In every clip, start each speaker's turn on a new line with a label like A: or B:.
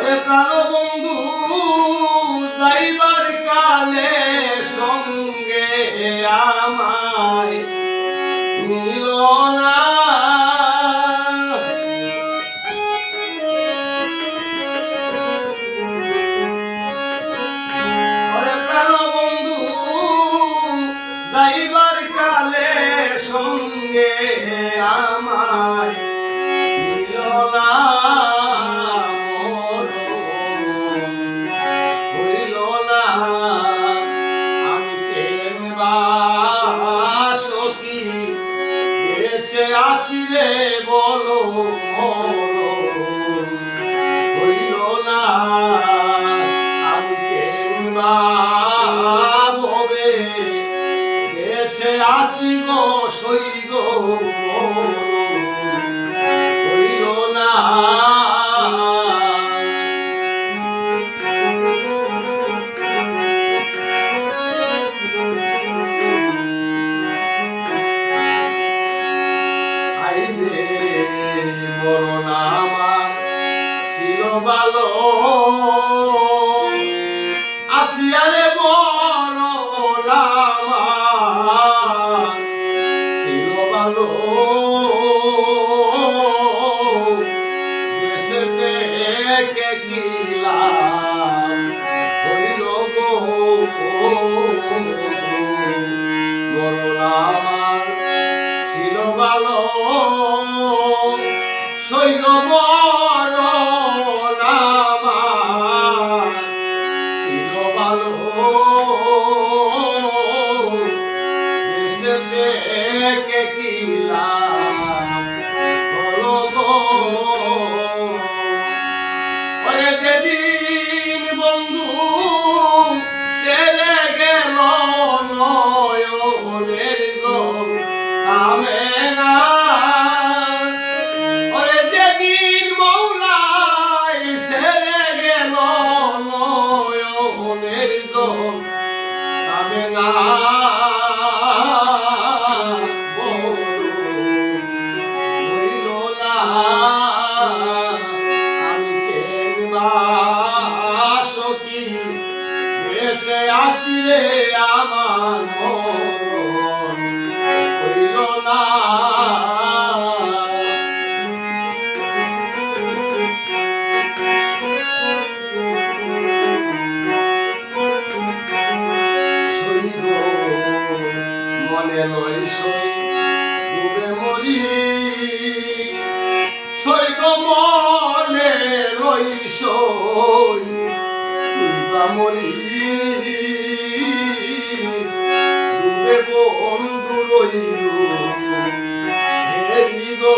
A: ওরে প্রাণবন্ধু যাইবার কালে সঙ্গে আমায় নিল না। ওরে প্রাণবন্ধু যাইবার কালে সঙ্গে আমায় নিল না। আছি রে বলো মরণ হইল না। আমি কেনবা ভবে বেঁচে আছি গো সই গো মরণ হইল না। মরণ আমার ছিল ভালো আসিয়ারে মরণ আমার ছিল ভালো দেশেতে কে কিলাম হইল গো মরণ আমার ছিল ভালো সৈগ মরণ আমার ছিল ভালো দেশেতে কে কিলাম হলো গো। ওরে যেদিন বন্ধু ছেড়ে গেল নয়নের জল থামে না। আমি কেনবা সখী বেঁচে আছি রে আমার মরণ হইল না। মনে লই সই ডুবে মরি সই গো মনে লই সই ডুবা মরি ডুবে বন্ধু রইল হেরি গো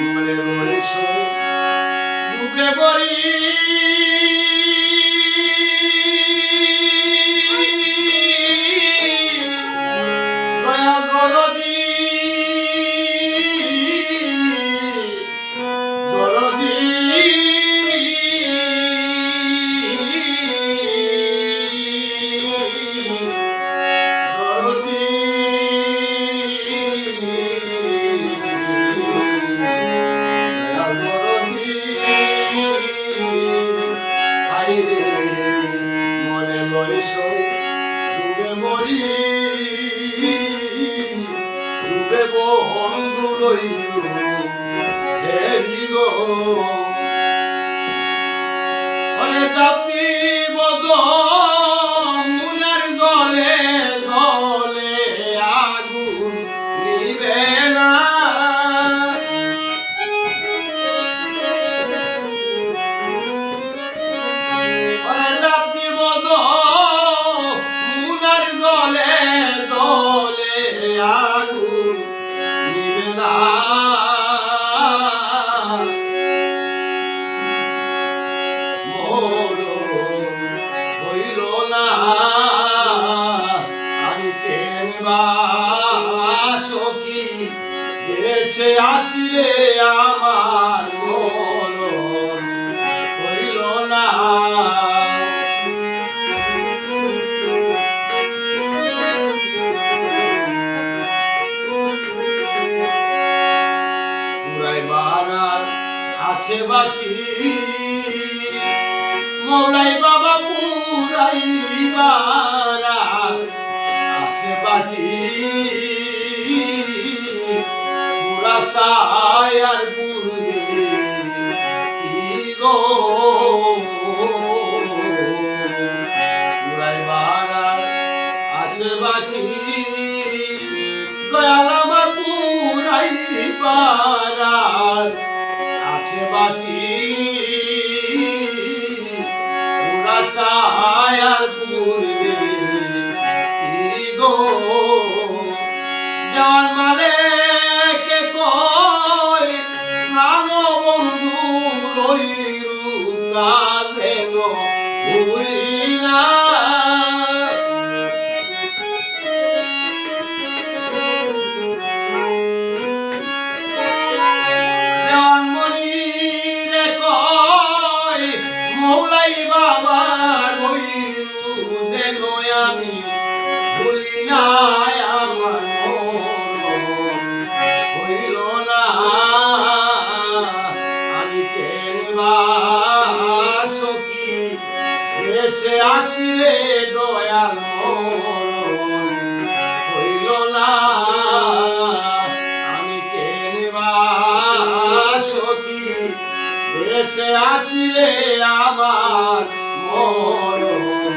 A: মনে লই সই ডুবে মরি মনে লয় ডুবে মরি ডুবে বন্ধু রইল হেরি গো। অনে জাতি বজ মুনের জলে জলে আগুন নিবে না। মুনার জলে জলে আগুন নিবে না। মরণ হইল না। আমি কেনবা সখী বেঁচে আছি রে আমার মরণ হইল না। আছে বাকি মৌলাই বাবা পুরাইবার আছে বাকি পুরা সায়ার পূর্বে কি গো পুরাইবার আছে বাকি দয়াল আমার পুরাইবার আছে বাকি পুরা ছায়ার পূর্বে কি গো দেওয়ার মালে কে কয় প্রাণ বন্ধু রইরু কাজেন ভুলি না মৌলাই বাবা রইরু যেন আমি ভুলি নাই আমার মরণ হইল না আমি কেনবা সখী বেঁচে আছি রে দয়াল মরণ হইল না আমি কেনবা সখী বেঁচে আছি রে আমার মরণ